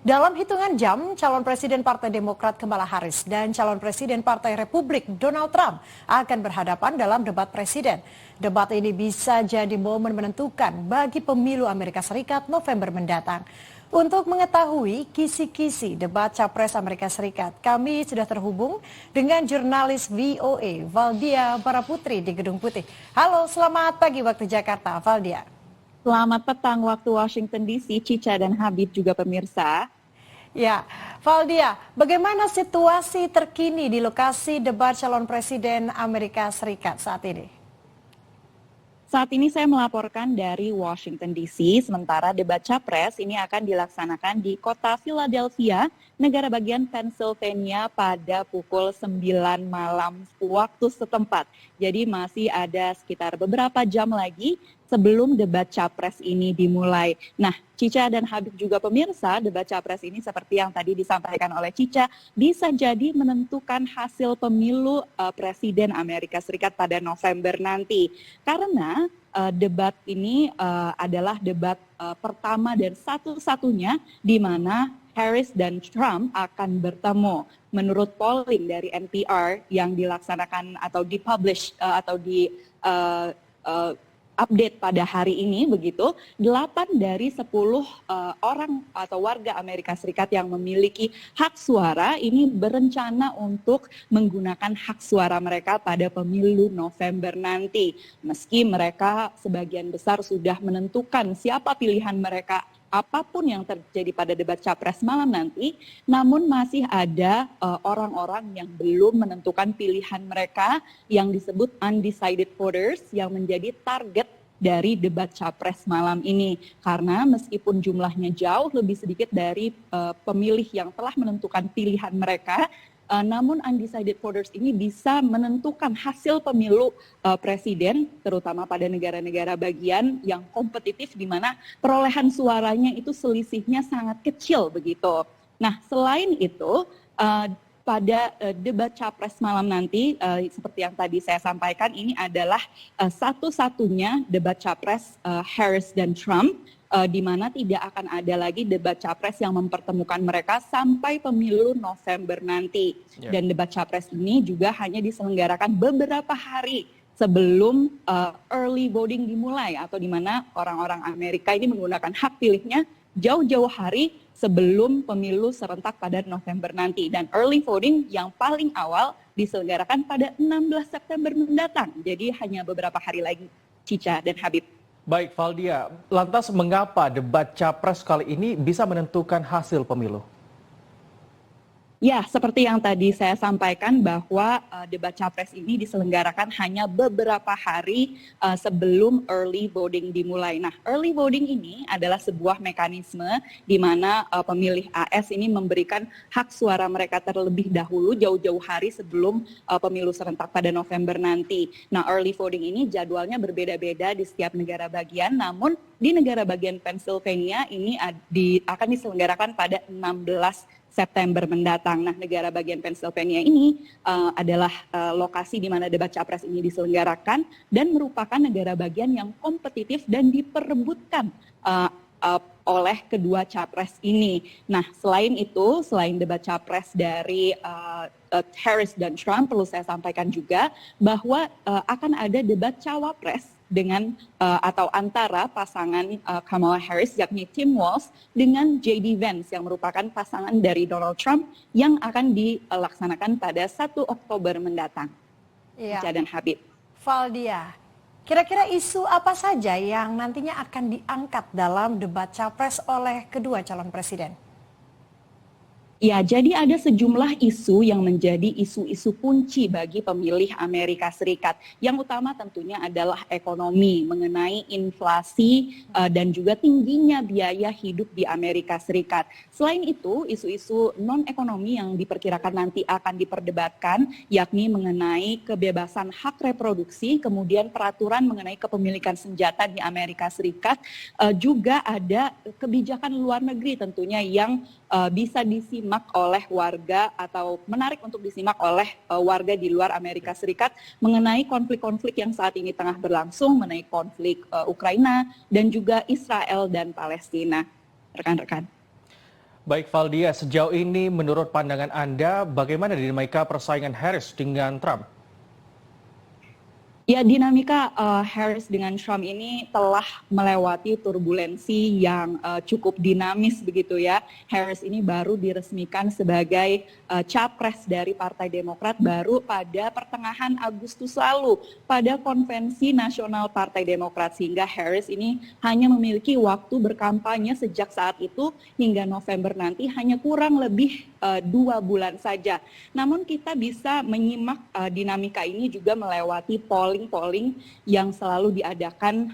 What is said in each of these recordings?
Dalam hitungan jam, calon presiden Partai Demokrat Kamala Harris dan calon presiden Partai Republik Donald Trump akan berhadapan dalam debat presiden. Debat ini bisa jadi momen menentukan bagi pemilu Amerika Serikat November mendatang. Untuk mengetahui kisi-kisi debat Capres Amerika Serikat, kami sudah terhubung dengan jurnalis VOA Valdia Baraputri di Gedung Putih. Halo, selamat pagi waktu Jakarta, Valdia. Selamat petang waktu Washington DC, Cica dan Habib juga pemirsa. Ya, Valdia, bagaimana situasi terkini di lokasi debat calon presiden Amerika Serikat saat ini? Saat ini saya melaporkan dari Washington DC, sementara debat Capres ini akan dilaksanakan di kota Philadelphia, negara bagian Pennsylvania pada pukul 9 malam waktu setempat. Jadi masih ada sekitar beberapa jam lagi sebelum debat Capres ini dimulai. Nah, Cica dan Habib juga pemirsa, debat Capres ini seperti yang tadi disampaikan oleh Cica, bisa jadi menentukan hasil pemilu Presiden Amerika Serikat pada November nanti. Karena debat ini adalah debat pertama dan satu-satunya di mana Harris dan Trump akan bertemu. Menurut polling dari NPR yang dilaksanakan atau dipublish atau update pada hari ini begitu, 8 dari 10 orang atau warga Amerika Serikat yang memiliki hak suara ini berencana untuk menggunakan hak suara mereka pada pemilu November nanti. Meski mereka sebagian besar sudah menentukan siapa pilihan mereka apapun yang terjadi pada debat Capres malam nanti, namun masih ada orang-orang yang belum menentukan pilihan mereka yang disebut undecided voters yang menjadi target dari debat Capres malam ini. Karena meskipun jumlahnya jauh lebih sedikit dari pemilih yang telah menentukan pilihan mereka, namun undecided voters ini bisa menentukan hasil pemilu presiden, terutama pada negara-negara bagian yang kompetitif di mana perolehan suaranya itu selisihnya sangat kecil begitu. Nah, selain itu pada debat Capres malam nanti, seperti yang tadi saya sampaikan, ini adalah satu-satunya debat Capres Harris dan Trump, di mana tidak akan ada lagi debat Capres yang mempertemukan mereka sampai pemilu November nanti. Dan debat Capres ini juga hanya diselenggarakan beberapa hari sebelum early voting dimulai, atau di mana orang-orang Amerika ini menggunakan hak pilihnya jauh-jauh hari sebelum pemilu serentak pada November nanti. Dan early voting yang paling awal diselenggarakan pada 16 September mendatang. Jadi hanya beberapa hari lagi, Cica dan Habib. Baik, Valdia. Lantas mengapa debat Capres kali ini bisa menentukan hasil pemilu? Ya, seperti yang tadi saya sampaikan bahwa debat Capres ini diselenggarakan hanya beberapa hari sebelum early voting dimulai. Nah, early voting ini adalah sebuah mekanisme di mana pemilih AS ini memberikan hak suara mereka terlebih dahulu jauh-jauh hari sebelum pemilu serentak pada November nanti. Nah, early voting ini jadwalnya berbeda-beda di setiap negara bagian, namun di negara bagian Pennsylvania ini akan diselenggarakan pada 16 September mendatang. Nah, negara bagian Pennsylvania ini adalah lokasi di mana debat Capres ini diselenggarakan dan merupakan negara bagian yang kompetitif dan diperebutkan oleh kedua Capres ini. Nah, selain itu, selain debat Capres dari Harris dan Trump, perlu saya sampaikan juga bahwa akan ada debat Cawapres dengan atau antara pasangan Kamala Harris yakni Tim Walz dengan JD Vance yang merupakan pasangan dari Donald Trump yang akan dilaksanakan pada 1 Oktober mendatang. Iya. Cica dan Habib. Valdia, kira-kira isu apa saja yang nantinya akan diangkat dalam debat Capres oleh kedua calon presiden? Ya, jadi ada sejumlah isu yang menjadi isu-isu kunci bagi pemilih Amerika Serikat. Yang utama tentunya adalah ekonomi, mengenai inflasi dan juga tingginya biaya hidup di Amerika Serikat. Selain itu, isu-isu non-ekonomi yang diperkirakan nanti akan diperdebatkan, yakni mengenai kebebasan hak reproduksi, kemudian peraturan mengenai kepemilikan senjata di Amerika Serikat, juga ada kebijakan luar negeri tentunya yang bisa disimak oleh warga atau menarik untuk disimak oleh warga di luar Amerika Serikat mengenai konflik-konflik yang saat ini tengah berlangsung, mengenai konflik Ukraina dan juga Israel dan Palestina. Rekan-rekan. Baik Valdia, sejauh ini menurut pandangan Anda, bagaimana dinamika persaingan Harris dengan Trump? Ya, dinamika Harris dengan Trump ini telah melewati turbulensi yang cukup dinamis begitu ya. Harris ini baru diresmikan sebagai capres dari Partai Demokrat baru pada pertengahan Agustus lalu pada konvensi nasional Partai Demokrat, sehingga Harris ini hanya memiliki waktu berkampanye sejak saat itu hingga November nanti hanya kurang lebih 2 bulan saja. Namun kita bisa menyimak dinamika ini juga melewati polling yang selalu diadakan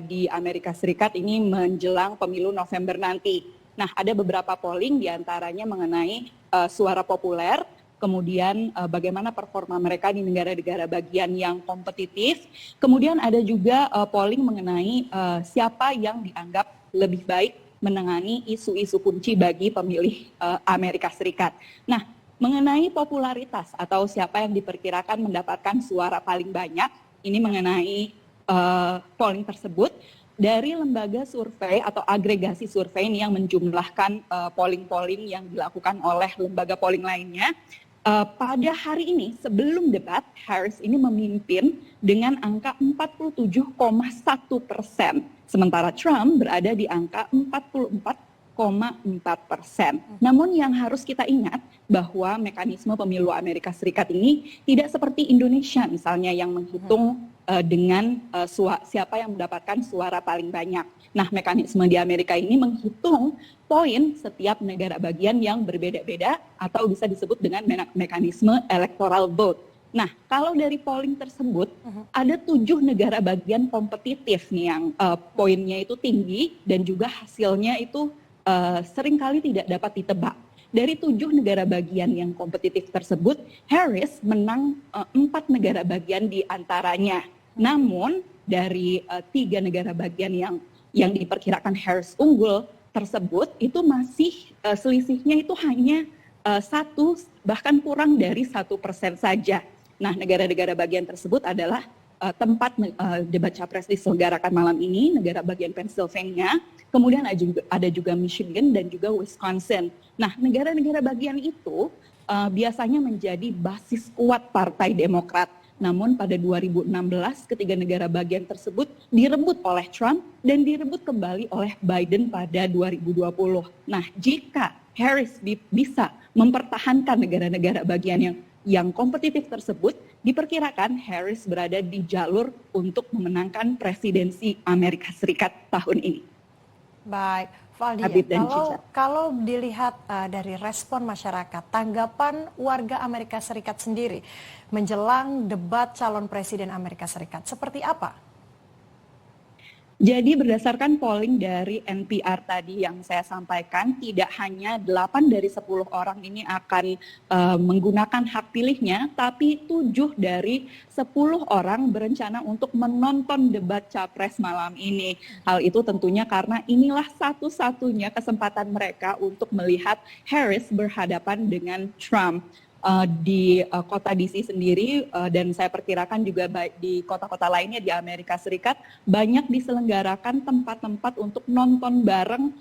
di Amerika Serikat ini menjelang pemilu November nanti. Nah, ada beberapa polling diantaranya mengenai suara populer, kemudian bagaimana performa mereka di negara-negara bagian yang kompetitif. Kemudian ada juga polling mengenai siapa yang dianggap lebih baik menangani isu-isu kunci bagi pemilih Amerika Serikat. Nah, mengenai popularitas atau siapa yang diperkirakan mendapatkan suara paling banyak, ini mengenai polling tersebut dari lembaga survei atau agregasi survei ini yang menjumlahkan polling-polling yang dilakukan oleh lembaga polling lainnya. Pada hari ini sebelum debat, Harris ini memimpin dengan angka 47,1%, sementara Trump berada di angka 44,4%. Namun yang harus kita ingat bahwa mekanisme pemilu Amerika Serikat ini tidak seperti Indonesia misalnya yang menghitung dengan siapa yang mendapatkan suara paling banyak. Nah, mekanisme di Amerika ini menghitung poin setiap negara bagian yang berbeda-beda atau bisa disebut dengan mekanisme electoral vote. Nah, kalau dari polling tersebut ada 7 negara bagian kompetitif nih yang poinnya itu tinggi dan juga hasilnya itu seringkali tidak dapat ditebak. Dari 7 negara bagian yang kompetitif tersebut, Harris menang 4 negara bagian di antaranya. Namun dari 3 negara bagian yang diperkirakan Harris unggul tersebut itu masih selisihnya itu hanya 1 bahkan kurang dari 1% saja. Nah, negara-negara bagian tersebut adalah tempat debat capres diselenggarakan malam ini, negara bagian Pennsylvania, kemudian ada juga Michigan dan juga Wisconsin. Nah, negara-negara bagian itu biasanya menjadi basis kuat Partai Demokrat. Namun pada 2016 ketiga negara bagian tersebut direbut oleh Trump dan direbut kembali oleh Biden pada 2020. Nah, jika Harris bisa mempertahankan negara-negara bagian yang kompetitif tersebut, diperkirakan Harris berada di jalur untuk memenangkan presidensi Amerika Serikat tahun ini. Baik, Valdia, kalau dilihat dari respon masyarakat, tanggapan warga Amerika Serikat sendiri menjelang debat calon presiden Amerika Serikat, seperti apa? Jadi berdasarkan polling dari NPR tadi yang saya sampaikan, tidak hanya 8 dari 10 orang ini akan menggunakan hak pilihnya, tapi 7 dari 10 orang berencana untuk menonton debat capres malam ini. Hal itu tentunya karena inilah satu-satunya kesempatan mereka untuk melihat Harris berhadapan dengan Trump. Di kota DC sendiri dan saya perkirakan juga di kota-kota lainnya di Amerika Serikat banyak diselenggarakan tempat-tempat untuk nonton bareng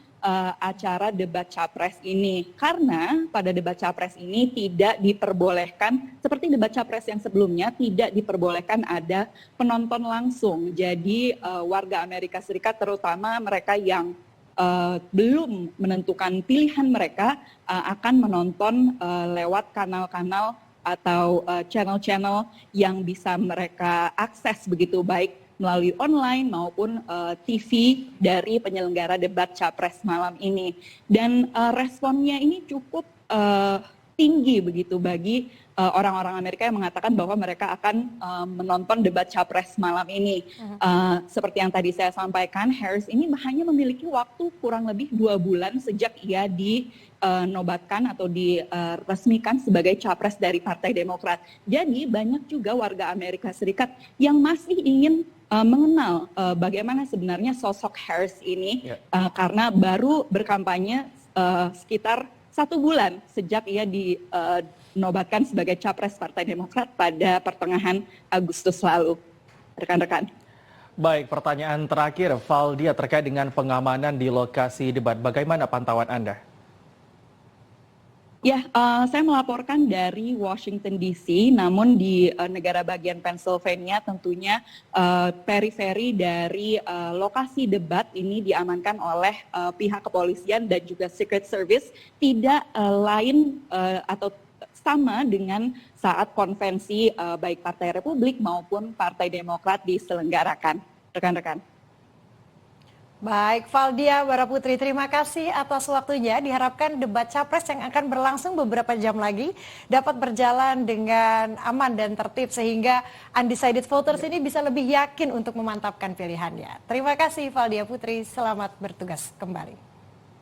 acara debat capres ini, karena pada debat capres ini tidak diperbolehkan seperti debat capres yang sebelumnya, tidak diperbolehkan ada penonton langsung. Jadi warga Amerika Serikat terutama mereka yang belum menentukan pilihan mereka akan menonton lewat kanal-kanal atau channel-channel yang bisa mereka akses begitu, baik melalui online maupun TV dari penyelenggara debat capres malam ini. Dan responnya ini cukup tinggi begitu bagi orang-orang Amerika yang mengatakan bahwa mereka akan menonton debat capres malam ini. Seperti yang tadi saya sampaikan, Harris ini hanya memiliki waktu kurang lebih 2 bulan sejak ia dinobatkan atau diresmikan sebagai capres dari Partai Demokrat. Jadi banyak juga warga Amerika Serikat yang masih ingin mengenal bagaimana sebenarnya sosok Harris ini, karena baru berkampanye sekitar 1 bulan sejak ia dinobatkan sebagai capres Partai Demokrat pada pertengahan Agustus lalu. Rekan-rekan. Baik, pertanyaan terakhir, Valdia, terkait dengan pengamanan di lokasi debat. Bagaimana pantauan Anda? Ya, saya melaporkan dari Washington DC, namun di negara bagian Pennsylvania tentunya periferi dari lokasi debat ini diamankan oleh pihak kepolisian dan juga Secret Service, tidak lain atau sama dengan saat konvensi baik Partai Republik maupun Partai Demokrat diselenggarakan. Rekan-rekan. Baik, Valdia Baraputri, terima kasih atas waktunya. Diharapkan debat capres yang akan berlangsung beberapa jam lagi dapat berjalan dengan aman dan tertib sehingga undecided voters ini bisa lebih yakin untuk memantapkan pilihannya. Terima kasih Valdia Putri, selamat bertugas kembali.